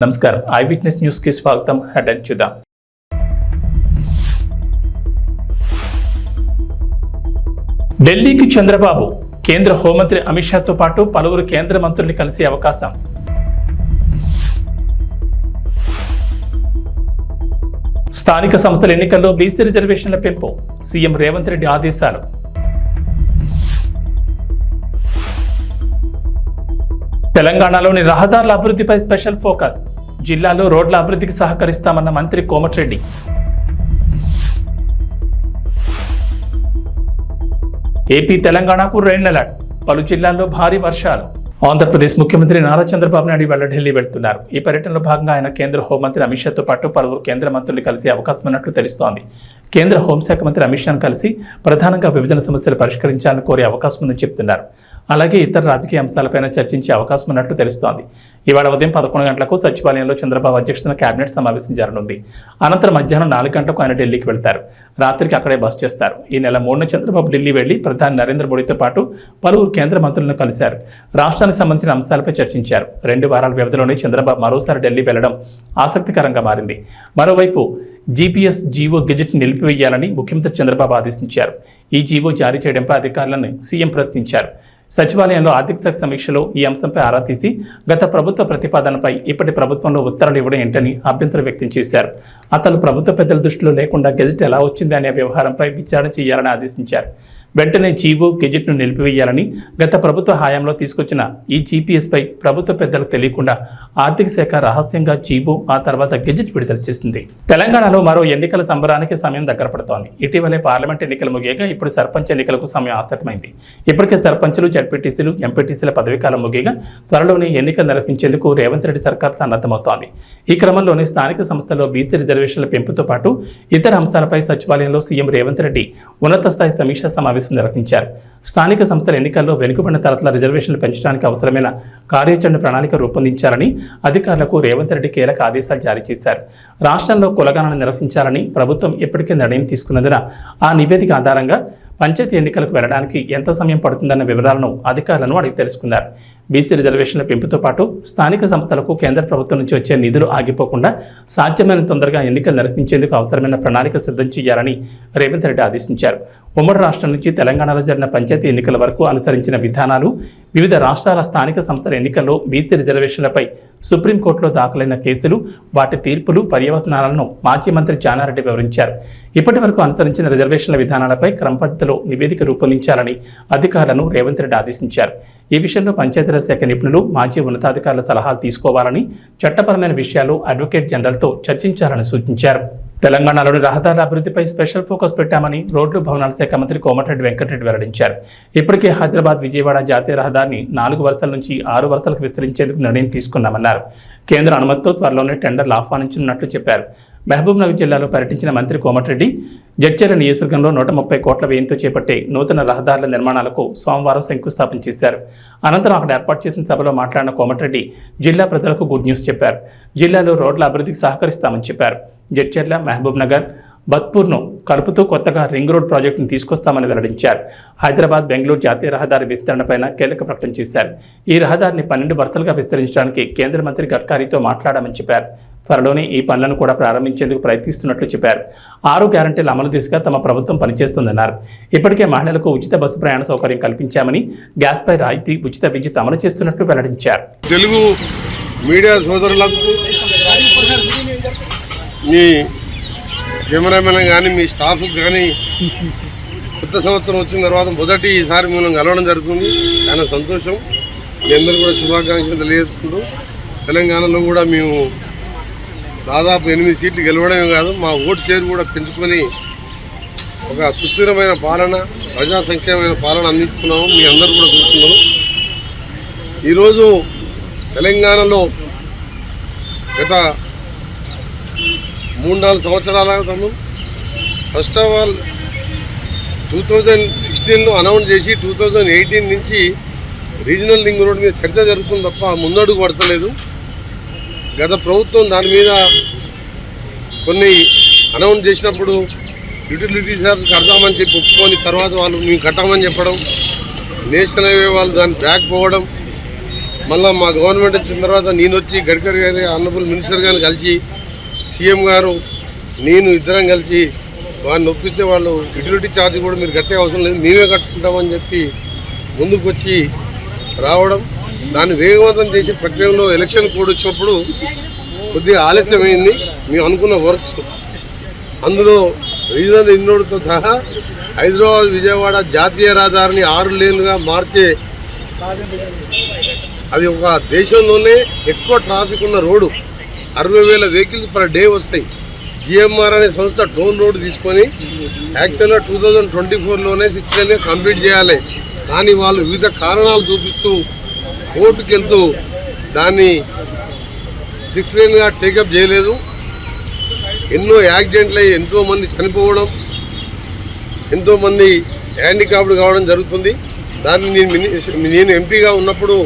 నమస్కారం I witness news కి స్వాగతం. హెడ్లైన్ చూద్దాం. ఢిల్లీకి చంద్రబాబు కేంద్ర హోంమంత్రి అమిత్ షాతో పాటు పలువురు కేంద్ర మంత్రుల్ని కలిసే అవకాశం. స్థానిక సంస్థల ఎన్నికల్లో బీసీ రిజర్వేషన్ల పెంపు సీఎం రేవంత్ రెడ్డి ఆదేశాలు. తెలంగాణలోని రహదారుల అభివృద్ధిపై స్పెషల్ ఫోకస్. జిల్లాలో రోడ్ల అభివృద్ధికి సహకరిస్తామన్న మంత్రి కోమటిరెడ్డి. ఏపీ తెలంగాణకు రెడ్ అలర్ట్, పలు జిల్లాల్లో భారీ వర్షాలు. ఆంధ్రప్రదేశ్ ముఖ్యమంత్రి నారా చంద్రబాబు నాయుడు ఇవాళ ఢిల్లీ వెళ్తున్నారు. ఈ పర్యటనలో భాగంగా ఆయన కేంద్ర హోంమంత్రి అమిత్ షాతో పాటు పలువురు కేంద్ర మంత్రులు కలిసే అవకాశం ఉన్నట్లు తెలుస్తోంది. కేంద్ర హోంశాఖ మంత్రి అమిత్ షాను కలిసి ప్రధానంగా విభజన సమస్యలు పరిష్కరించాలని కోరే అవకాశం ఉందని చెబుతున్నారు. అలాగే ఇతర రాజకీయ అంశాలపైన చర్చించే అవకాశం ఉన్నట్లు తెలుస్తోంది. ఇవాళ ఉదయం 11 గంటలకు సచివాలయంలో చంద్రబాబు అధ్యక్షతన కేబినెట్ సమావేశం జరగనుంది. అనంతరం మధ్యాహ్నం 4 గంటలకు ఆయన ఢిల్లీకి వెళ్తారు. రాత్రికి అక్కడే బస చేస్తారు. ఈ నెల 3న చంద్రబాబు ఢిల్లీ వెళ్లి ప్రధాని నరేంద్ర మోడీతో పాటు పలువురు కేంద్ర మంత్రులను కలిశారు. రాష్ట్రానికి సంబంధించిన అంశాలపై చర్చించారు. 2 వారాల వ్యవధిలోనే చంద్రబాబు మరోసారి ఢిల్లీ వెళ్లడం ఆసక్తికరంగా మారింది. మరోవైపు జీపీఎస్ జీవో గెజెట్ నిలిపివేయాలని ముఖ్యమంత్రి చంద్రబాబు ఆదేశించారు. ఈ జీవో జారీ చేయడంపై అధికారులను సీఎం ప్రశ్నించారు. సచివాలయంలో ఆర్థిక శాఖ సమీక్షలో ఈ అంశంపై ఆరా తీసి గత ప్రభుత్వ ప్రతిపాదనపై ఇప్పటి ప్రభుత్వంలో ఉత్తర్వులు ఇవ్వడం ఏంటని అభ్యంతరం వ్యక్తం చేశారు. అతను ప్రభుత్వ పెద్దల దృష్టిలో లేకుండా గెజెట్ ఎలా వచ్చింది అనే వ్యవహారంపై విచారణ చేయాలని ఆదేశించారు. వెంటనే జీవో గెజెట్ను నిలిపివేయాలని, గత ప్రభుత్వ హయాంలో తీసుకొచ్చిన ఈ జీపీఎస్పై ప్రభుత్వ పెద్దలకు తెలియకుండా ఆర్థిక శాఖ రహస్యంగా జీవో ఆ తర్వాత గెజెట్ విడుదల చేసింది. తెలంగాణలో మరో ఎన్నికల సంబరానికి సమయం దగ్గర పడుతోంది. ఇటీవలే పార్లమెంట్ ఎన్నికలు ముగియగా ఇప్పుడు సర్పంచ్ ఎన్నికలకు సమయం ఆసక్తమైంది. ఇప్పటికే సర్పంచులు, జడ్పీటీసీలు, ఎంపీటీసీల పదవీకాలం ముగియగా త్వరలోనే ఎన్నికలు నిర్వహించేందుకు రేవంత్ రెడ్డి సర్కార్ సన్నద్ధమవుతోంది. ఈ క్రమంలోనే స్థానిక సంస్థల్లో బీసీ రిజర్వేషన్ల పెంపుతో పాటు ఇతర అంశాలపై సచివాలయంలో సీఎం రేవంత్ రెడ్డి ఉన్నత స్థాయి సమీక్షా సమావేశం నిర్వహించారు. స్థానిక సంస్థల ఎన్నికల్లో వెనుకబడిన తరగతుల రిజర్వేషన్లు పెంచడానికి అవసరమైన కార్యాచరణ ప్రణాళిక రూపొందించాలని అధికారులకు రేవంత్ రెడ్డి కీలక ఆదేశాలు జారీ చేశారు. రాష్ట్రంలో కులగణన నిర్వహించాలని ప్రభుత్వం ఇప్పటికే నిర్ణయం తీసుకున్నందున ఆ నివేదిక ఆధారంగా పంచాయతీ ఎన్నికలకు వెళ్లడానికి ఎంత సమయం పడుతుందన్న వివరాలను అధికారులను అడిగి తెలుసుకున్నారు. బీసీ రిజర్వేషన్ల పెంపుతో పాటు స్థానిక సంస్థలకు కేంద్ర ప్రభుత్వం నుంచి వచ్చే నిధులు ఆగిపోకుండా సాధ్యమైన తొందరగా ఎన్నికలు నిర్వహించేందుకు అవసరమైన ప్రణాళిక సిద్ధం చేయాలని రేవంత్ రెడ్డి ఆదేశించారు. ఉమ్మడి రాష్ట్రం నుంచి తెలంగాణలో జరిగిన పంచాయతీ ఎన్నికల వరకు అనుసరించిన విధానాలు, వివిధ రాష్ట్రాల స్థానిక సంస్థల ఎన్నికల్లో బీసీ రిజర్వేషన్లపై సుప్రీంకోర్టులో దాఖలైన కేసులు, వాటి తీర్పులు, పర్యవసానాలను మాజీ మంత్రి జానారెడ్డి వివరించారు. ఇప్పటి వరకు అనుసరించిన రిజర్వేషన్ల విధానాలపై క్రమపద్ధతిలో నివేదిక రూపొందించాలని అధికారులను రేవంత్ రెడ్డి ఆదేశించారు. ఈ విషయంలో పంచాయతీరాజ్ శాఖ నిపుణులు, మాజీ ఉన్నతాధికారుల సలహాలు తీసుకోవాలని, చట్టపరమైన విషయాలు అడ్వకేట్ జనరల్తో చర్చించాలని సూచించారు. తెలంగాణలోని రహదారుల అభివృద్ధిపై స్పెషల్ ఫోకస్ పెట్టామని రోడ్లు భవనాల శాఖ మంత్రి కోమటిరెడ్డి వెంకటరెడ్డి వెల్లడించారు. ఇప్పటికే హైదరాబాద్ విజయవాడ జాతీయ రహదారిని 4 వరుసల నుంచి 6 వరుసలకు విస్తరించేందుకు నిర్ణయం తీసుకున్నామన్నారు. కేంద్ర అనుమతితో త్వరలోనే టెండర్లు ఆహ్వానించనున్నట్లు చెప్పారు. మహబూబ్నగర్ జిల్లాలో పర్యటించిన మంత్రి కోమటిరెడ్డి జడ్చర్ల నియోజకవర్గంలో 130 కోట్ల వ్యయంతో చేపట్టే నూతన రహదారుల నిర్మాణాలకు సోమవారం శంకుస్థాపన చేశారు. అనంతరం అక్కడ ఏర్పాటు చేసిన సభలో మాట్లాడిన కోమటిరెడ్డి జిల్లా ప్రజలకు గుడ్ న్యూస్ చెప్పారు. జిల్లాలో రోడ్ల అభివృద్ధికి సహకరిస్తామని చెప్పారు. జడ్చర్ల, మహబూబ్నగర్, బత్పూర్ను కలుపుతూ కొత్తగా రింగ్ రోడ్ ప్రాజెక్టును తీసుకొస్తామని వెల్లడించారు. హైదరాబాద్ బెంగళూరు జాతీయ రహదారి విస్తరణపైన కీలక ప్రకటన చేశారు. ఈ రహదారిని 12 వరుసలుగా విస్తరించడానికి కేంద్ర మంత్రి గడ్కరీతో మాట్లాడామని చెప్పారు. త్వరలోనే ఈ పనులను కూడా ప్రారంభించేందుకు ప్రయత్నిస్తున్నట్లు చెప్పారు. 6 గ్యారంటీల అమలు దిశగా తమ ప్రభుత్వం పనిచేస్తుందన్నారు. ఇప్పటికే మహిళలకు ఉచిత బస్సు ప్రయాణ సౌకర్యం కల్పించామని, గ్యాస్పై రాయితీ, ఉచిత విద్యుత్ అమలు చేస్తున్నట్లు వెల్లడించారు. తెలుగు మీడియా సోదరులకు, మీ కెమెరామెన్ కానీ, మీ స్టాఫ్ కానీ కొత్త సంవత్సరం వచ్చిన తర్వాత మొదటిసారి మనం కలవడం జరుగుతుంది. చాలా సంతోషం. మీ అందరూ కూడా శుభాకాంక్షలు తెలియజేసుకుంటూ, తెలంగాణలో కూడా మేము దాదాపు 8 సీట్లు గెలవడమే కాదు, మా ఓటు షేర్ కూడా పెంచుకొని ఒక సుస్థిరమైన పాలన, ప్రజా సంక్షేమమైన పాలన అందిస్తున్నాము. మీ అందరూ కూడా చూస్తున్నారు. ఈరోజు తెలంగాణలో గత 3-4 సంవత్సరాల క్రితం ఫస్ట్ ఆఫ్ ఆల్ 2016లో అనౌన్స్ చేసి 2018 నుంచి రీజనల్ రింగ్ రోడ్ మీద చర్చ జరుగుతుంది తప్ప ముందడుగు పడతలేదు. గత ప్రభుత్వం దాని మీద కొన్ని అనౌన్స్ చేసినప్పుడు యూటిలిటీ చార్జ్ కడదామని చెప్పి ఒప్పుకొని తర్వాత వాళ్ళు మేము కట్టామని చెప్పడం, నేషనల్ హైవే వాళ్ళు దాన్ని బ్యాక్ పోవడం, మళ్ళీ మా గవర్నమెంట్ వచ్చిన తర్వాత నేను వచ్చి గడ్కరీ గారి ఆనరబుల్ మినిస్టర్ గారిని కలిసి సీఎం గారు నేను ఇద్దరం కలిసి వారిని ఒప్పిస్తే వాళ్ళు యుటిలిటీ ఛార్జ్ కూడా మీరు కట్టే అవసరం లేదు మేమే కట్టుకుంటామని చెప్పి ముందుకు వచ్చి రావడం, దాన్ని వేగవంతం చేసే ప్రక్రియలో ఎలక్షన్ కోడ్ వచ్చినప్పుడు కొద్దిగా ఆలస్యమైంది. మేము అనుకున్న వర్క్స్ అందులో రీజనల్ రింగ్ రోడ్తో సహా హైదరాబాద్ విజయవాడ జాతీయ రహదారిని 6 లేన్లుగా మార్చే, అది ఒక దేశంలోనే ఎక్కువ ట్రాఫిక్ ఉన్న రోడ్డు, 60,000 వెహికల్స్ పర్ డే వస్తాయి. జిఎంఆర్ అనే సంస్థ టోల్ రోడ్ తీసుకొని యాక్చువల్గా 2024లోనే 6 లేన్గా కంప్లీట్ చేయాలి. కానీ వాళ్ళు వివిధ కారణాలు చూపిస్తూ కోర్టుకు వెళ్తూ దాన్ని 6 లేన్గా టేకప్ చేయలేదు. ఎన్నో యాక్సిడెంట్లు అయ్యి ఎంతోమంది చనిపోవడం, ఎంతోమంది హ్యాండిక్యాప్డ్ కావడం జరుగుతుంది. దాన్ని నేను ఎంపీగా ఉన్నప్పుడు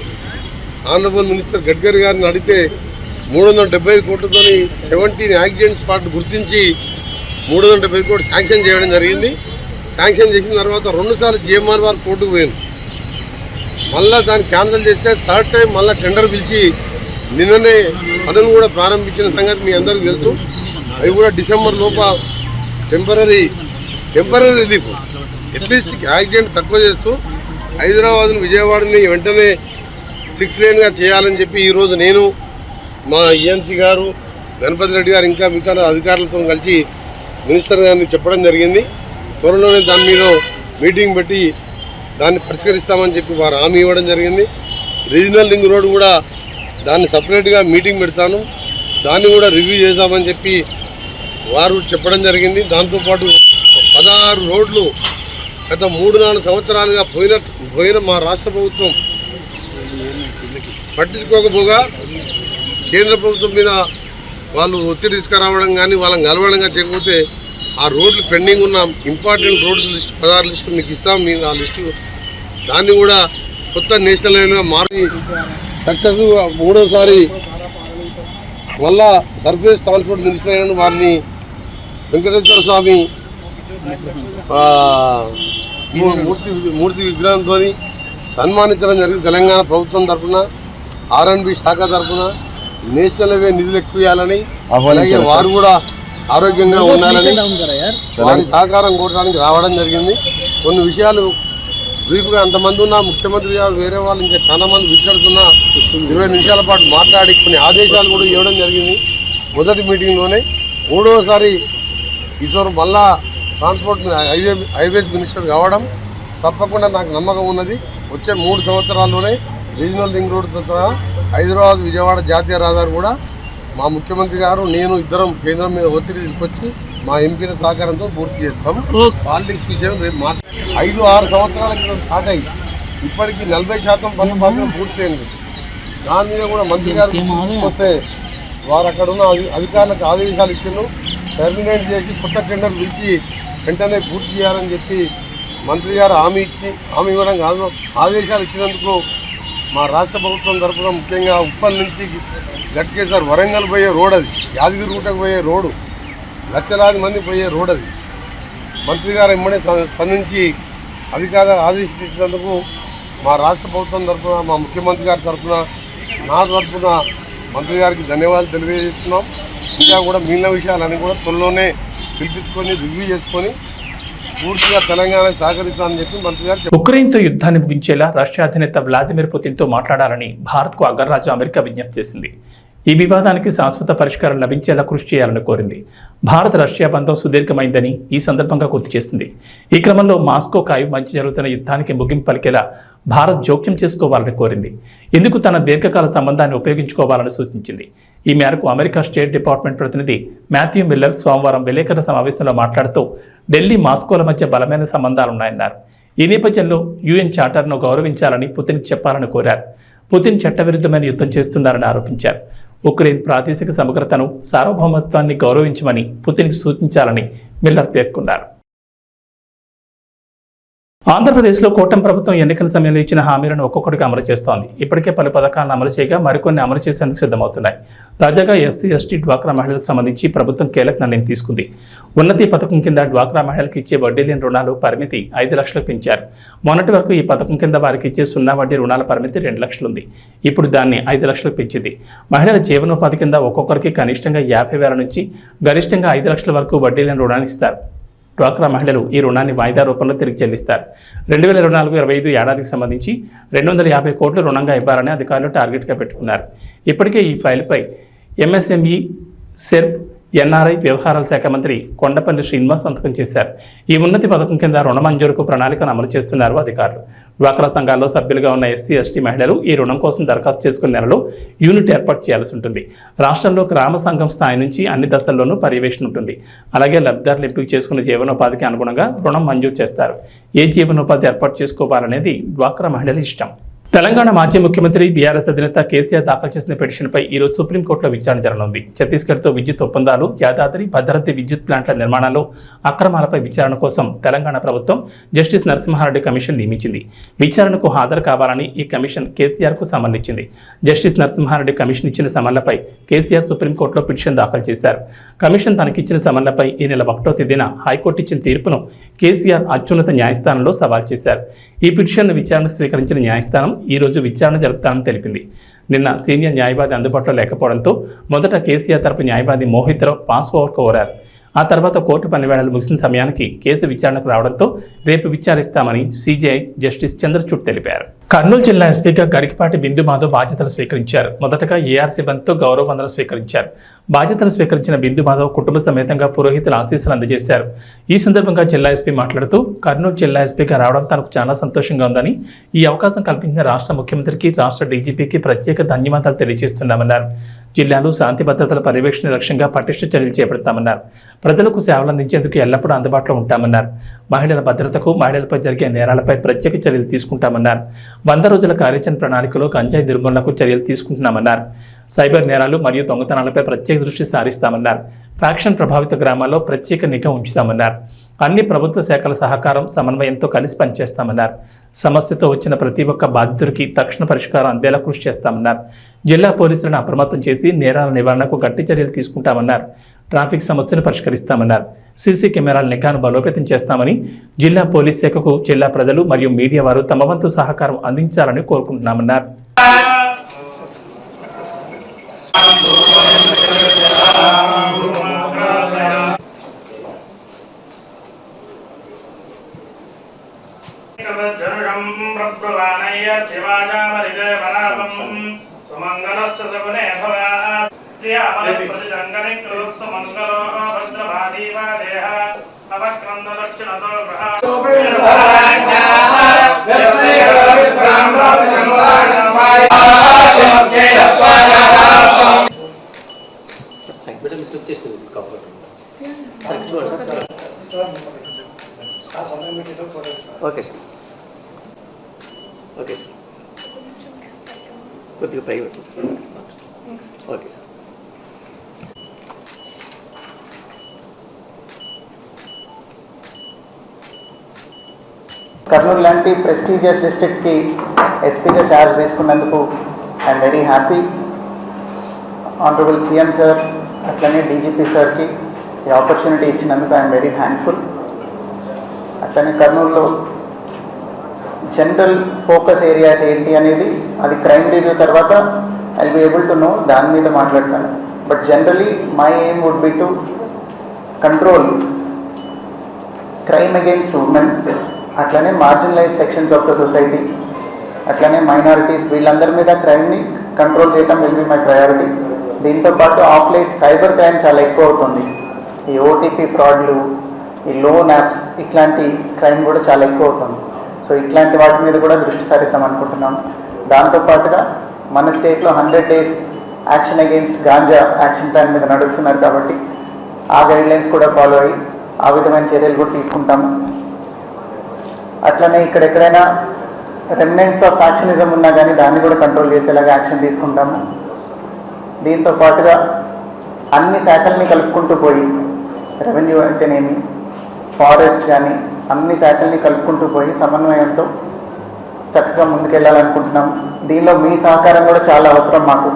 ఆనరబుల్ మినిస్టర్ గడ్కరీ గారిని అడిగితే 375 కోట్లతో 17 యాక్సిడెంట్ స్పాట్ గుర్తించి 375 కోట్లు శాంక్షన్ చేయడం జరిగింది. శాంక్షన్ చేసిన తర్వాత 2 సార్లు జిఎంఆర్ వారు కోర్టుకు పోయింది. మళ్ళీ దాన్ని క్యాన్సిల్ చేస్తే 3rd టైం మళ్ళీ టెండర్ పిలిచి నిన్ననే పనులు కూడా ప్రారంభించిన సంగతి మీ అందరికీ తెలుసు. అవి కూడా డిసెంబర్ లోప టెంపరీ రిలీఫ్ అట్లీస్ట్ యాక్సిడెంట్ తక్కువ చేస్తూ హైదరాబాద్ను విజయవాడని వెంటనే 6 లేన్గా చేయాలని చెప్పి ఈరోజు నేను మా ఈఎన్సీ గారు గణపతి రెడ్డి గారు ఇంకా మిగతా అధికారులతో కలిసి మినిస్టర్ గారిని చెప్పడం జరిగింది. త్వరలోనే దాని మీద మీటింగ్ పెట్టి దాన్ని పరిష్కరిస్తామని చెప్పి వారు హామీ ఇవ్వడం జరిగింది. రీజనల్ రింగ్ రోడ్ కూడా దాన్ని సపరేట్గా మీటింగ్ పెడతాను, దాన్ని కూడా రివ్యూ చేద్దామని చెప్పి వారు చెప్పడం జరిగింది. దాంతోపాటు 16 రోడ్లు గత 3-4 సంవత్సరాలుగా పోయిన మా రాష్ట్ర ప్రభుత్వం పట్టించుకోకపోగా కేంద్ర ప్రభుత్వం మీద వాళ్ళు ఒత్తిడి తీసుకురావడం కానీ వాళ్ళని కలవడంగా చేయకపోతే ఆ రోడ్లు పెండింగ్ ఉన్న ఇంపార్టెంట్ రోడ్స్ లిస్టు 16 లిస్టు మీకు ఇస్తాం. మీరు ఆ లిస్టు దాన్ని కూడా కొత్త నేషనల్ లెవెల్గా మార్చి సక్సెస్ 3వసారి మళ్ళా సర్ఫేస్ ట్రాన్స్పోర్ట్ మినిస్టర్ అయిన వారిని వెంకటేశ్వర స్వామి మూర్తి విగ్రహంతో సన్మానించడం జరిగింది. తెలంగాణ ప్రభుత్వం తరఫున R&B శాఖ తరఫున నేషనల్ హైవే నిధులు ఎక్కువ ఇవ్వాలని, అలాగే వారు కూడా ఆరోగ్యంగా ఉండాలని వారి సహకారం కోరడానికి రావడం జరిగింది. కొన్ని విషయాలు బ్రీఫ్గా అంతమంది ఉన్న ముఖ్యమంత్రి గారు వేరే వాళ్ళు ఇంకా చాలా మంది విచారుతున్నా 20 నిమిషాల పాటు మాట్లాడి కొన్ని ఆదేశాలు కూడా ఇవ్వడం జరిగింది. మొదటి మీటింగ్లోనే 3వసారి ఈశ్వర్ మళ్ళా ట్రాన్స్పోర్ట్ హైవేస్ మినిస్టర్ కావడం తప్పకుండా నాకు నమ్మకం ఉన్నది. వచ్చే 3 సంవత్సరాల్లోనే రీజనల్ రింగ్ రోడ్తో సహా హైదరాబాద్ విజయవాడ జాతీయ రహదారి కూడా మా ముఖ్యమంత్రి గారు నేను ఇద్దరం కేంద్రం మీద ఒత్తిడి తీసుకొచ్చి మా ఎంపీల సహకారంతో పూర్తి చేస్తాం. పాలిటిక్స్ విషయం రేపు 5-6 సంవత్సరాల క్రితం స్టార్ట్ అయ్యి ఇప్పటికీ 40% పనులు మాత్రం పూర్తి అయింది. దాని మీద కూడా మంత్రి గారు వస్తే వారు అక్కడ ఉన్న అధికారులకు ఆదేశాలు ఇచ్చిండ్రు, టర్మినేట్ చేసి కొత్త టెండర్ పిలిచి వెంటనే పూర్తి చేయాలని చెప్పి మంత్రి గారు హామీ ఇవ్వడం కాదు, ఆదేశాలు ఇచ్చినందుకు మా రాష్ట్ర ప్రభుత్వం తరఫున ముఖ్యంగా ఉప్పల్ నుంచి గట్కేసర్ వరంగల్ పోయే రోడ్, అది యాదగిరి రూటకు పోయే రోడ్డు, లక్షలాది మంది పోయే రోడ్, అది మంత్రి గారు ఎమ్మడే స్పందించి అధికారులు ఆదేశించినందుకు మా రాష్ట్ర ప్రభుత్వం తరఫున మా ముఖ్యమంత్రి గారి తరఫున నా తరఫున మంత్రి గారికి ధన్యవాదాలు తెలియజేస్తున్నాం. ఇంకా కూడా మిగిలిన విషయాలన్నీ కూడా త్వరలోనే పిలిపించుకొని రివ్యూ చేసుకొని పూర్తిగా తెలంగాణకు సహకరిస్తామని చెప్పి మంత్రి గారు ఉక్రెయిన్తో యుద్ధాన్ని ముగించేలా రష్యా అధినేత వ్లాదిమిర్ పుతిన్తో మాట్లాడాలని భారత్కు అగ్రరాజ్యం అమెరికా విజ్ఞప్తి చేసింది. ఈ వివాదానికి శాశ్వత పరిష్కారం లభించేలా కృషి చేయాలని కోరింది. భారత్ రష్యా బంధం సుదీర్ఘమైందని ఈ సందర్భంగా గుర్తు చేసింది. ఈ క్రమంలో మాస్కో కాయు మధ్య జరుగుతున్న యుద్ధానికి ముగింపు పలికేలా భారత్ జోక్యం చేసుకోవాలని కోరింది. ఇందుకు తన దీర్ఘకాల సంబంధాన్ని ఉపయోగించుకోవాలని సూచించింది. ఈ మేరకు అమెరికా స్టేట్ డిపార్ట్మెంట్ ప్రతినిధి మాథ్యూ మిల్లర్ సోమవారం విలేకరుల సమావేశంలో మాట్లాడుతూ ఢిల్లీ మాస్కోల మధ్య బలమైన సంబంధాలున్నాయన్నారు. ఈ నేపథ్యంలో యుఎన్ చార్టర్ను గౌరవించాలని పుతిన్కి చెప్పాలని కోరారు. పుతిన్ చట్టవిరుద్ధమైన యుద్ధం చేస్తున్నారని ఆరోపించారు. ఉక్రెయిన్ ప్రాదేశిక సమగ్రతను, సార్వభౌమత్వాన్ని గౌరవించమని పుతిన్కి సూచించాలని మిల్లర్ పేర్కొన్నారు. ఆంధ్రప్రదేశ్లో కూటమి ప్రభుత్వం ఎన్నికల సమయంలో ఇచ్చిన హామీలను ఒక్కొక్కటిగా అమలు చేస్తోంది. ఇప్పటికే పలు పథకాలను అమలు చేయగా మరికొన్ని అమలు చేసేందుకు సిద్ధమవుతున్నాయి. తాజాగా ఎస్సీ, ఎస్టీ, డ్వాక్రా మహిళలకు సంబంధించి ప్రభుత్వం కీలక నిర్ణయం తీసుకుంది. ఉన్నతి పథకం కింద డ్వాక్రా మహిళలకు ఇచ్చే వడ్డీ లేని రుణాలు పరిమితి 5 లక్షలకు పెంచారు. మొన్నటి వరకు ఈ పథకం కింద వారికి ఇచ్చే 0 వడ్డీ రుణాల పరిమితి 2 లక్షలు ఉంది. ఇప్పుడు దాన్ని 5 లక్షలకు పెంచింది. మహిళల జీవనోపాధి కింద ఒక్కొక్కరికి కనిష్టంగా 50,000 నుంచి గరిష్టంగా 5 లక్షల వరకు వడ్డీ లేని రుణాన్ని ఇస్తారు. డ్వాక్రా మహిళలు ఈ రుణాన్ని వాయిదా రూపంలో తిరిగి చెల్లిస్తారు. 2024-25 ఏడాదికి సంబంధించి 250 కోట్లు రుణంగా ఇవ్వాలని అధికారులు టార్గెట్గా పెట్టుకున్నారు. ఇప్పటికే ఈ ఫైల్పై ఎంఎస్ఎంఈ, సెర్ప్, ఎన్ఆర్ఐ వ్యవహారాల శాఖ మంత్రి కొండపల్లి శ్రీనివాస్ సంతకం చేశారు. ఈ ఉన్నతి పథకం కింద రుణ మంజూరుకు ప్రణాళికను అమలు చేస్తున్నారు అధికారులు. డ్వాక్రా సంఘాల్లో సభ్యులుగా ఉన్న ఎస్సీ, ఎస్టీ మహిళలు ఈ రుణం కోసం దరఖాస్తు చేసుకునే నెలలో యూనిట్ ఏర్పాటు చేయాల్సి ఉంటుంది. రాష్ట్రంలో గ్రామ సంఘం స్థాయి నుంచి అన్ని దశల్లోనూ పర్యవేక్షణ ఉంటుంది. అలాగే లబ్ధిదారులు ఎంపిక చేసుకున్న జీవనోపాధికి అనుగుణంగా రుణం మంజూరు చేస్తారు. ఏ జీవనోపాధి ఏర్పాటు చేసుకోవాలనేది డ్వాక్రా మహిళల ఇష్టం. తెలంగాణ మాజీ ముఖ్యమంత్రి బీఆర్ఎస్ అధినేత కేసీఆర్ దాఖలు చేసిన పిటిషన్పై ఈరోజు సుప్రీంకోర్టులో విచారణ జరగనుంది. ఛత్తీస్గఢ్తో విద్యుత్ ఒప్పందాలు, యాదాద్రి, భద్రాద్రి విద్యుత్ ప్లాంట్ల నిర్మాణాల్లో అక్రమాలపై విచారణ కోసం తెలంగాణ ప్రభుత్వం జస్టిస్ నరసింహారెడ్డి కమిషన్ నియమించింది. విచారణకు హాజరు కావాలని ఈ కమిషన్ కేసీఆర్కు సమన్ ఇచ్చింది. జస్టిస్ నరసింహారెడ్డి కమిషన్ ఇచ్చిన సమన్లపై కేసీఆర్ సుప్రీంకోర్టులో పిటిషన్ దాఖలు చేశారు. కమిషన్ తనకిచ్చిన సమన్లపై ఈ నెల 1వ తేదీన హైకోర్టు ఇచ్చిన తీర్పును కేసీఆర్ అత్యున్నత న్యాయస్థానంలో సవాల్ చేశారు. ఈ పిటిషన్ను విచారణకు స్వీకరించిన న్యాయస్థానం ఈ రోజు విచారణ జరుపుతానని తెలిపింది. నిన్న సీనియర్ న్యాయవాది అందుబాటులో లేకపోవడంతో మొదట కేసీఆర్ తరపు న్యాయవాది మోహిత్ రావు పాస్ ఓవర్ కోరారు. ఆ తర్వాత కోర్టు పనివేళలు ముగిసిన సమయానికి కేసు విచారణకు రావడంతో రేపు విచారిస్తామని సీజీఐ జస్టిస్ చంద్రచూడ్ తెలిపారు. కర్నూలు జిల్లా ఎస్పీగా గరికపాటి బిందు మాధవ్ బాధ్యతలు స్వీకరించారు. మొదటగా ఏఆర్ సిబ్బందితో గౌరవ వందనం స్వీకరించారు. బాధ్యతలు స్వీకరించిన బిందు మాధవ్ కుటుంబ సమేతంగా పురోహితుల ఆశీస్సులు అందజేశారు. ఈ సందర్భంగా జిల్లా ఎస్పీ మాట్లాడుతూ కర్నూలు జిల్లా ఎస్పీగా రావడం తనకు చాలా సంతోషంగా ఉందని, ఈ అవకాశం కల్పించిన రాష్ట్ర ముఖ్యమంత్రికి, రాష్ట్ర డీజీపీకి ప్రత్యేక ధన్యవాదాలు తెలియజేస్తున్నామన్నారు. జిల్లాలో శాంతి భద్రతల పర్యవేక్షణ లక్ష్యంగా పటిష్ట చర్యలు చేపడతామన్నారు. ప్రజలకు సేవలు అందించేందుకు ఎల్లప్పుడూ అందుబాటులో ఉంటామన్నారు. మహిళల భద్రతకు, మహిళలపై జరిగే నేరాలపై ప్రత్యేక చర్యలు తీసుకుంటామన్నారు. 100 రోజుల కార్యాచరణ ప్రణాళికలో గంజాయి నిర్మూలనకు చర్యలు తీసుకుంటున్నామన్నారు. సైబర్ నేరాలు మరియు దొంగతనాలపై ప్రత్యేక దృష్టి సారిస్తామన్నారు. ఫ్యాక్షన్ ప్రభావిత గ్రామాల్లో ప్రత్యేక నిఘా ఉంచుతామన్నారు. అన్ని ప్రభుత్వ శాఖల సహకారం, సమన్వయంతో కలిసి పనిచేస్తామన్నారు. సమస్యతో వచ్చిన ప్రతి ఒక్క బాధితుడికి తక్షణ పరిష్కారం అందేలా కృషి చేస్తామన్నారు. జిల్లా పోలీసులను అప్రమత్తం చేసి నేరాల నివారణకు గట్టి చర్యలు తీసుకుంటామన్నారు. ట్రాఫిక్ సమస్యను పరిష్కరిస్తామన్నారు. సీసీ కెమెరాల నిఘాను బలోపేతం చేస్తామని, జిల్లా పోలీస్ శాఖకు జిల్లా ప్రజలు మరియు మీడియా వారు తమ వంతు సహకారం అందించాలని కోరుకుంటున్నామన్నారు. ఓకే సార్, ఓకే సార్, కొద్దిగా ప్రైవేట్. Okay sir. కర్నూలు లాంటి ప్రెస్టీజియస్ డిస్ట్రిక్ట్కి ఎస్పీగా ఛార్జ్ తీసుకున్నందుకు I'm very happy. Honourable CM sir అట్లనే డీజీపీ సార్కి ఈ ఆపర్చునిటీ ఇచ్చినందుకు ఐఎమ్ వెరీ థ్యాంక్ఫుల్. అట్లనే కర్నూలులో జనరల్ ఫోకస్ ఏరియాస్ ఏంటి అనేది అది క్రైమ్ రివ్యూ తర్వాత I will be able to know, దాని మీద మాట్లాడతాను. But generally my aim would be to control crime against women, అట్లనే marginalise sections of the society, అట్లనే మైనారిటీస్, వీళ్ళందరి మీద క్రైమ్ని కంట్రోల్ చేయడం విల్ బి మై ప్రయారిటీ. దీంతోపాటు ఆఫ్ లైట్ సైబర్ క్రైమ్ చాలా ఎక్కువ అవుతుంది. ఈ ఓటీపీ ఫ్రాడ్లు, ఈ లోన్ యాప్స్, ఇట్లాంటి క్రైమ్ కూడా చాలా ఎక్కువ అవుతుంది. సో ఇట్లాంటి వాటి మీద కూడా దృష్టి సారిద్దాం అనుకుంటున్నాం. దాంతోపాటుగా మన స్టేట్లో 100 days action against ganja action plan మీద నడుస్తున్నారు కాబట్టి ఆ గైడ్లైన్స్ కూడా ఫాలో అయ్యి ఆ విధమైన చర్యలు కూడా తీసుకుంటాము. అట్లనే ఇక్కడెక్కడైనా రెమినెంట్స్ ఆఫ్ ఫ్యాక్షనిజం ఉన్నా కానీ దాన్ని కూడా కంట్రోల్ చేసేలాగా యాక్షన్ తీసుకుంటాము. దీంతో పాటుగా అన్ని శాఖల్ని కలుపుకుంటూ పోయి రెవెన్యూ అయితేనేమి, ఫారెస్ట్ కానీ, అన్ని శాఖల్ని కలుపుకుంటూ పోయి సమన్వయంతో చక్కగా ముందుకెళ్ళాలనుకుంటున్నాం. దీనిలో మీ సహకారం కూడా చాలా అవసరం మాకు.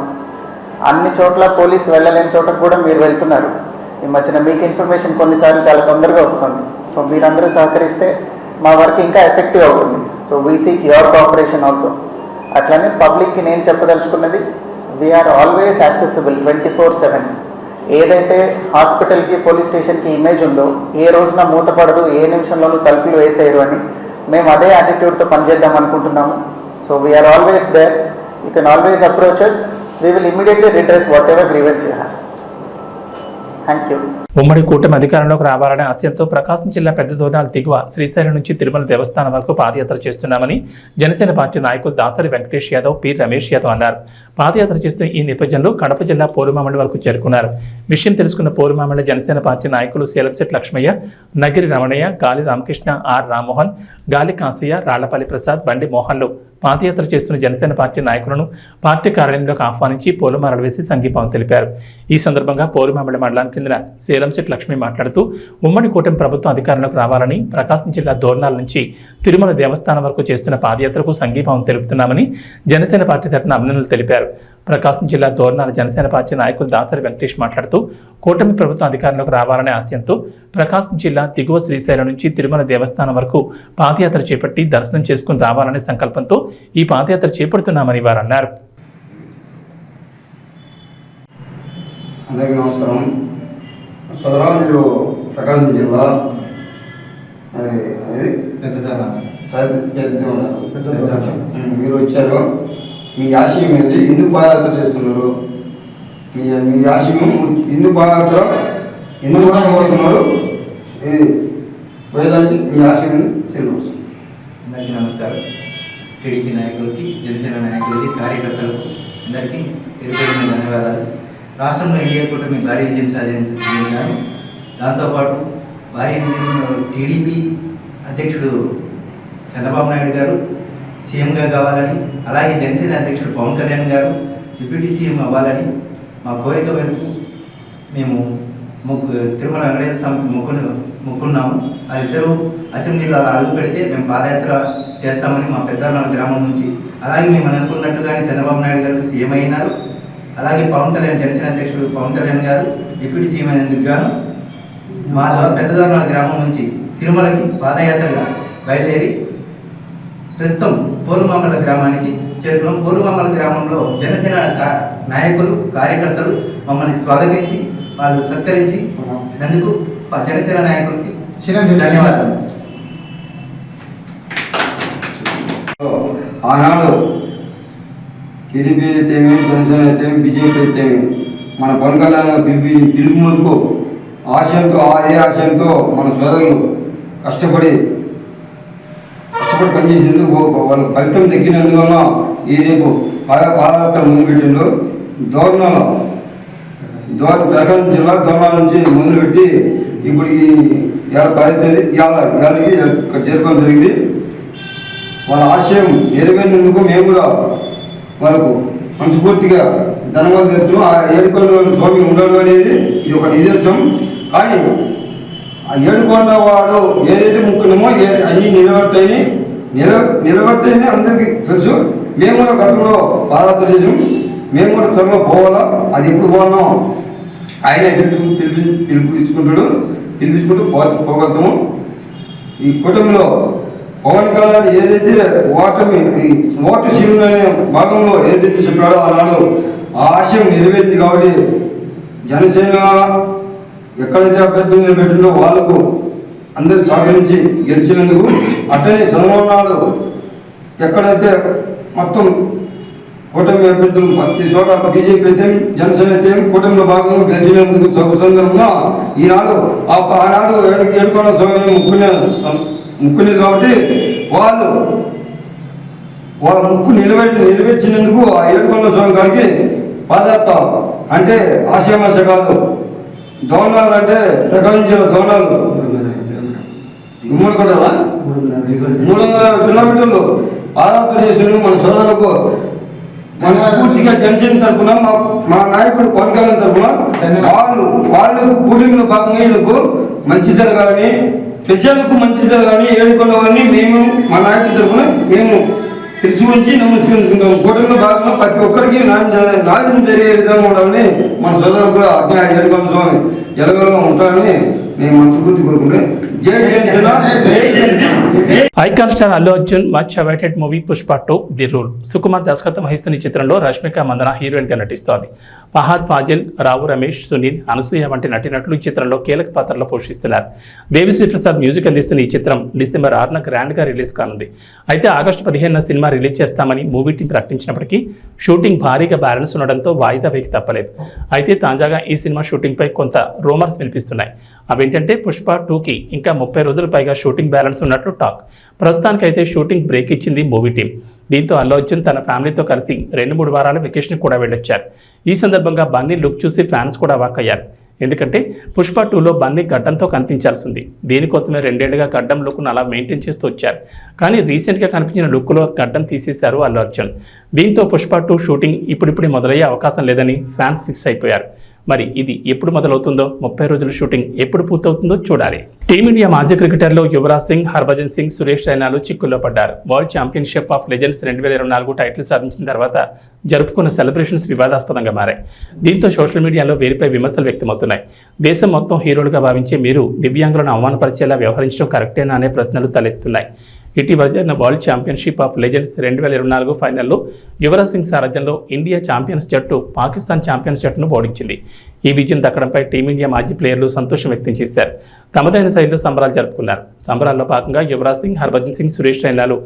అన్ని చోట్ల పోలీసు వెళ్ళలేని చోట కూడా మీరు వెళ్తున్నారు. ఈ మధ్యన మీకు ఇన్ఫర్మేషన్ కొన్నిసార్లు చాలా తొందరగా వస్తుంది. సో మీరందరూ సహకరిస్తే మా వర్క్ ఇంకా ఎఫెక్టివ్ అవుతుంది. So we seek your cooperation also. అట్లనే పబ్లిక్కి నేను చెప్పదలుచుకున్నది, వీఆర్ ఆల్వేస్ యాక్సెసిబుల్ 24/7. ఏదైతే హాస్పిటల్కి పోలీస్ స్టేషన్కి ఇమేజ్ ఉందో, ఏ రోజున మూతపడదు, ఏ నిమిషంలోనూ తలుపులు వేసేయరు అని మేము అదే యాటిట్యూడ్తో పనిచేద్దాం అనుకుంటున్నాము. So we're always there. You can always approach us. We will immediately redress whatever grievance you have. Thank you. ఉమ్మడి కూటమి అధికారంలోకి రావాలనే ఆశయంతో ప్రకాశం జిల్లా పెద్ద దోర్నాల దిగువ శ్రీశైలం నుంచి తిరుమల దేవస్థానం వరకు పాదయాత్ర చేస్తున్నామని జనసేన పార్టీ నాయకులు దాసరి వెంకటేష్ యాదవ్, పి రమేష్ యాదవ్ అన్నారు. పాదయాత్ర చేస్తున్న ఈ నేపథ్యంలో కడప జిల్లా పోరుమామిడి వరకు చేరుకున్నారు. విషయం తెలుసుకున్న పోరుమామిడి జనసేన పార్టీ నాయకులు సేలంశెట్టి లక్ష్మయ్య, నగిరి రమణయ్య, గాలి రామకృష్ణ, ఆర్ రామ్మోహన్, గాలి కాశయ్య, రాళ్లపల్లి ప్రసాద్, బండి మోహన్లు పాదయాత్ర చేస్తున్న జనసేన పార్టీ నాయకులను పార్టీ కార్యాలయంలోకి ఆహ్వానించి పూలమాలలు వేసి సంఘీభావం తెలిపారు. ఈ సందర్భంగా పోరుమామిడి మండలానికి చెందిన సేలంశెట్టి లక్ష్మి మాట్లాడుతూ ఉమ్మడి కూటమి ప్రభుత్వం అధికారంలోకి రావాలని ప్రకాశం జిల్లా దోర్నాల నుంచి తిరుమల దేవస్థానం వరకు చేస్తున్న పాదయాత్రకు సంఘీభావం తెలుపుతున్నామని జనసేన పార్టీ తరఫున అభినందనలు తెలిపారు. ప్రకాశం జిల్లా దోర్నాల జనసేన పార్టీ నాయకులు దాసరి వెంకటేష్ మాట్లాడుతూ కూటమి ప్రభుత్వం అధికారంలోకి రావాలనే ఆశయంతో ప్రకాశం జిల్లా దిగువ శ్రీశైలం నుంచి తిరుమల దేవస్థానం వరకు పాదయాత్ర చేపట్టి దర్శనం చేసుకుని రావాలనే సంకల్పంతో ఈ పాదయాత్ర చేపడుతున్నామని వారు అన్నారు. అందరికీ నమస్కారం. సోదరా, మీరు ప్రకాశం జిల్లా మీరు వచ్చారు. మీ ఆశయం ఏంటి? ఎందుకు పాదయాత్ర చేస్తున్నారు? మీ ఆశయం ఎందుకు పాదయాత్ర ఎందుకు కోరుతున్నారు? పోయేదానికి మీ ఆశయం తెలియవచ్చు. అందరికీ నమస్కారం. టీడీపీ నాయకులకి, జనసేన నాయకులకి, కార్యకర్తలకు అందరికీ పేరుపేరున ధన్యవాదాలు. రాష్ట్రంలో ఎన్డీఏ కూటమి భారీ విజయం సాధించారు. దాంతోపాటు భారీ విజయం టీడీపీ అధ్యక్షుడు చంద్రబాబు నాయుడు గారు సీఎంగా కావాలని, అలాగే జనసేన అధ్యక్షుడు పవన్ కళ్యాణ్ గారు డిప్యూటీ సీఎం అవ్వాలని మా కోరిక మేరకు మేము తిరుమల వెంకటేశ్వర స్వామికి మొక్కున్నాము. వాళ్ళిద్దరూ అసెంబ్లీలో అడుగు పెడితే మేము పాదయాత్ర చేస్తామని మా పెద్దనాన్న గ్రామం నుంచి, అలాగే మేము అనుకున్నట్టుగానే చంద్రబాబు నాయుడు గారు సీఎం అయినారు. అలాగే పవన్ కళ్యాణ్, జనసేన అధ్యక్షుడు పవన్ కళ్యాణ్ గారు డిప్యూటీ సీఎం అయినందుకు గాను మా పెద్దనాన్న గ్రామం నుంచి తిరుమలకి పాదయాత్రగా బయలుదేరి ప్రస్తుతం పోరుమామల గ్రామానికి చేరుకున్నాం. పోరుమామల గ్రామంలో జనసేన నాయకులు, కార్యకర్తలు మమ్మల్ని స్వాగతించి వాళ్ళు సత్కరించి నందుకు జనసేన నాయకులకి ధన్యవాదాలు. ఆనాడు టీడీపీ అయితేమి, జనసేన అయితేమి, బీజేపీ అయితేమి మన పవన్ కళ్యాణ్ పిలుపు మేరకు ఆశయంతో, అదే ఆశయంతో మన సోదరులు కష్టపడి పనిచేసేందుకు వాళ్ళ ఫలితం దక్కినందువల్ల ఈ రేపు పాదయాత్ర మొదలుపెట్టిండ్రు. ప్రకాశం జిల్లా దోర్నాల నుంచి మొదలుపెట్టి ఇప్పుడు ఈ 10 చేరుకోవడం జరిగింది. వాళ్ళ ఆశయం నెరవేరినందుకు మేము కూడా వాళ్ళకు మనస్ఫూర్తిగా ధన్యవాదాలు చెప్తున్నాం. ఆ ఏడుకొండ స్వామి ఉండడు అనేది ఇది ఒక నిదర్శనం. కానీ ఆ ఏడుకొండ వాడు ఏదైతే ముక్కున్నామో అన్నీ నిలబడతాయని అందరికీ తెలుసు. మేము కూడా గతంలో పాదయాత్ర చేసాం. మేము కూడా త్వరలో పోవాలా. అది ఎప్పుడు పోవాలో ఆయనే పిలిపించుకుంటూ పోగలుగుతాము. ఈ కూటమిలో పవన్ కళ్యాణ్ ఏదైతే ఓటు శివుడు అనే భాగంలో ఏదైతే చెప్పాడో ఆనాడు ఆ ఆశయం నెరవేరింది. కాబట్టి జనసేన ఎక్కడైతే అభ్యర్థులు నిలబెట్టిందో వాళ్లకు అందరూ సహకరించి గెలిచినందుకు, అట్టనే సన్మానాలు ఎక్కడైతే మొత్తం కూటమి అభ్యర్థులు ప్రతి చోట బీజేపీ అయితే, జనసేన అయితే కూటమిలో భాగంగా గెలిచినందుకు సందర్భంగా ఆనాడు ఏడుకొండ స్వామిని ముక్కునేది. కాబట్టి వాళ్ళు ముక్కు నెరవేర్చినందుకు ఆ ఏడుకొండ స్వామి గారికి పాదయాత్ర అంటే ఆశయమాశ కాదు. దోర్నాలు అంటే ప్రకాశం జిల్లా దోర్నాలు ఉమ్మడి కూడా 300 కిలోమీటర్లు పాదయాత్ర చేసిన మన సోదరులకు మనస్ఫూర్తిగా జనసేన తరఫున, మా నాయకుడు పవన్ కళ్యాణ్ తరఫున వాళ్ళు కూటమిలో భాగంగా వీళ్ళకు మంచి జరగాలని, ప్రజలకు మంచి జరగాలని ఏడుకున్నవన్నీ మేము మా నాయకుల తరఫున మేము తెలిసి ఉంచి నమ్ముకుంటున్నాం. కూటమిలో భాగంగా ప్రతి ఒక్కరికి న్యాయం జరిగే విధంగా ఉండాలని మన సోదరులు కూడా అజ్ఞాయ ఏడుకొండ స్వామి ఎలగలో ఉంటారని నేను మనస్ఫూర్తి కోరుకుంటే జై జనసేన, జై Janasena. Icon star Allu Arjun much awaited movie Pushpa 2 the rule Sukumar దర్శకత్వం వహిస్తున్న ఈ చిత్రంలో రష్మిక మందన హీరోయిన్ గా నటిస్తోంది. ఫహాద్ ఫాజిల్, రావు రమేష్, సునీల్, అనసూయ వంటి నటీనటులు ఈ చిత్రంలో కీలక పాత్రలో పోషిస్తున్నారు. దేవిశ్రీ ప్రసాద్ మ్యూజిక్ అందిస్తున్న ఈ చిత్రం డిసెంబర్ 6న గ్రాండ్ గా రిలీజ్ కానుంది. అయితే ఆగస్టు 15న సినిమా రిలీజ్ చేస్తామని మూవీ టీం ప్రకటించినప్పటికీ షూటింగ్ భారీగా బ్యాలెన్స్ ఉండడంతో వాయిదా వేయక తప్పలేదు. అయితే తాజాగా ఈ సినిమా షూటింగ్ పై కొంత రూమర్స్ వినిపిస్తున్నాయి. అవేంటంటే పుష్ప 2కి ఇంకా 30 రోజుల పైగా షూటింగ్ బ్యాలెన్స్ ఉన్నట్లు టాక్. ప్రస్తుతానికైతే షూటింగ్ బ్రేక్ ఇచ్చింది మూవీ టీం. దీంతో అల్లు అర్జున్ తన ఫ్యామిలీతో కలిసి 2-3 వారాల వెకేషన్ కూడా వెళ్ళొచ్చారు. ఈ సందర్భంగా బన్నీ లుక్ చూసి ఫ్యాన్స్ కూడా అవాక్కయ్యారు. ఎందుకంటే పుష్ప 2లో బన్నీ గడ్డంతో కనిపించాల్సి ఉంది. దీనికోసమే 2 ఏళ్లుగా గడ్డం లుక్ను అలా మెయింటైన్ చేస్తూ వచ్చారు. కానీ రీసెంట్గా కనిపించిన లుక్లో గడ్డం తీసేశారు అల్లు అర్జున్. దీంతో పుష్ప 2 షూటింగ్ ఇప్పుడిప్పుడు మొదలయ్యే అవకాశం లేదని ఫ్యాన్స్ ఫిక్స్ అయిపోయారు. మరి ఇది ఎప్పుడు మొదలవుతుందో, 30 రోజుల షూటింగ్ ఎప్పుడు పూర్తవుతుందో చూడాలి. టీమిండియా మాజీ క్రికెటర్లు యువరాజ్ సింగ్, హర్భజన్ సింగ్, సురేష్ రైనాలు చిక్కుల్లో పడ్డారు. World championship of legends 2024 title సాధించిన తర్వాత జరుపుకున్న సెలబ్రేషన్స్ వివాదాస్పదంగా మారాయి. దీంతో సోషల్ మీడియాలో వీరిపై విమర్శలు వ్యక్తమవుతున్నాయి. దేశం మొత్తం హీరోలుగా భావించే మీరు దివ్యాంగులను అవమానపరిచేలా వ్యవహరించడం కరెక్టేనా అనే ప్రశ్నలు తలెత్తున్నాయి. ఇటీవల జరిగిన వరల్డ్ ఛాంపియన్షిప్ ఆఫ్ లెజెండ్స్ 2024 ఫైనల్లో యువరాజ్ సింగ్ సారథ్యంలో ఇండియా ఛాంపియన్స్ జట్టు పాకిస్తాన్ ఛాంపియన్స్ జట్టును ఓడించింది. ఈ విజయం దక్కడంపై టీమిండియా మాజీ ప్లేయర్లు సంతోషం వ్యక్తం చేశారు. తమదైన శైలిలో సంబరాలు జరుపుకున్నారు. సంబరాల్లో భాగంగా యువరాజ్ సింగ్, హర్భజన్ సింగ్, సురేష్ రైనాలు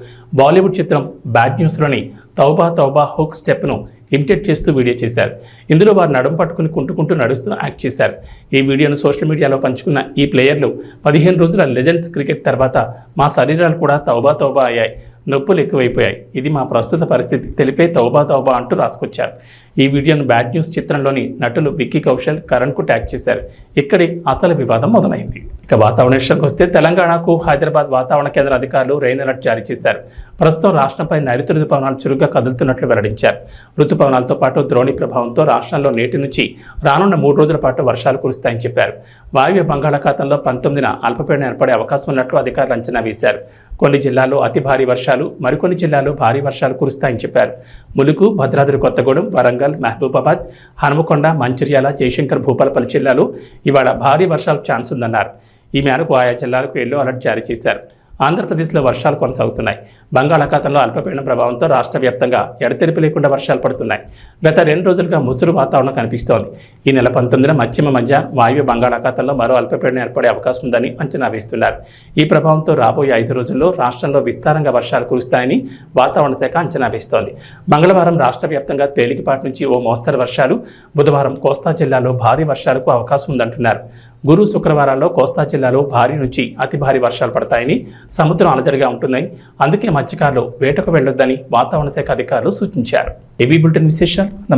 బాలీవుడ్ చిత్రం బ్యాడ్ న్యూస్లోని తౌబా తౌబా హుక్ స్టెప్ను ఇమిటేట్ చేస్తూ వీడియో చేశారు. ఇందులో వారు నడుము పట్టుకుని కుంటుకుంటూ నడుస్తూ యాక్ట్ చేశారు. ఈ వీడియోను సోషల్ మీడియాలో పంచుకున్న ఈ ప్లేయర్లు 15 రోజుల లెజెండ్స్ క్రికెట్ తర్వాత మా శరీరాలు కూడా తౌబా తౌబా అయ్యాయి, నొప్పులు ఎక్కువైపోయాయి, ఇది మా ప్రస్తుత పరిస్థితి తెలిపే తౌబా తౌబా అంటూ రాసుకొచ్చారు. ఈ వీడియోను బ్యాడ్ న్యూస్ చిత్రంలోని నటులు విక్కీ కౌశల్, కరణ్కు ట్యాగ్ చేశారు. ఇక్కడే అసలు వివాదం మొదలైంది. ఇక వాతావరణ విషయానికి వస్తే తెలంగాణకు హైదరాబాద్ వాతావరణ కేంద్ర అధికారులు రెయిన్ అలర్ట్ జారీ చేశారు. ప్రస్తుతం రాష్ట్రంపై నైరుతి రుతుపవనాలు చురుగ్గా కదులుతున్నట్లు వెల్లడించారు. రుతుపవనాలతో పాటు ద్రోణి ప్రభావంతో రాష్ట్రంలో నేటి నుంచి రానున్న 3 రోజుల పాటు వర్షాలు కురుస్తాయని చెప్పారు. వాయువ్య బంగాళాఖాతంలో 19న అల్పపీడనం ఏర్పడే అవకాశం ఉన్నట్లు అధికారులు అంచనా వేశారు. కొన్ని జిల్లాల్లో అతి భారీ వర్షాలు, మరికొన్ని జిల్లాల్లో భారీ వర్షాలు కురుస్తాయని చెప్పారు. ములుగు, భద్రాద్రి కొత్తగూడెం, వరంగల్, మహబూబాబాద్, హనుమకొండ, మంచిర్యాల, జయశంకర్, భూపాలపల్లి జిల్లాలు ఇవాళ భారీ వర్షాలకు ఛాన్స్ ఉందన్నారు. ఈ మేరకు ఆయా జిల్లాలకు ఎల్లో అలర్ట్ జారీ చేశారు. ఆంధ్రప్రదేశ్లో వర్షాలు కొనసాగుతున్నాయి. బంగాళాఖాతంలో అల్పపీడన ప్రభావంతో రాష్ట్ర వ్యాప్తంగా ఎడతెరిపి లేకుండా వర్షాలు పడుతున్నాయి. గత 2 రోజులుగా ముసురు వాతావరణం కనిపిస్తోంది. ఈ నెల 19న పశ్చిమ మధ్య వాయువ్య బంగాళాఖాతంలో మరో అల్పపీడనం ఏర్పడే అవకాశం ఉందని అంచనా వేస్తున్నారు. ఈ ప్రభావంతో రాబోయే 5 రోజుల్లో రాష్ట్రంలో విస్తారంగా వర్షాలు కురుస్తాయని వాతావరణ శాఖ అంచనా వేస్తోంది. మంగళవారం రాష్ట్ర వ్యాప్తంగా తేలికపాటి నుంచి ఓ మోస్తరు వర్షాలు, బుధవారం కోస్తా జిల్లాలో భారీ వర్షాలకు అవకాశం ఉందంటున్నారు. గురు, శుక్రవారాల్లో కోస్తా జిల్లాలో భారీ నుంచి అతి భారీ వర్షాలు పడతాయని, సముద్రం అలజడిగా ఉంటుందని, అందుకే మత్స్యకారులు వేటకు వెళ్లొద్దని వాతావరణ శాఖ అధికారులు సూచించారు. ఏబీ బులెటిన్ విశేషాలు.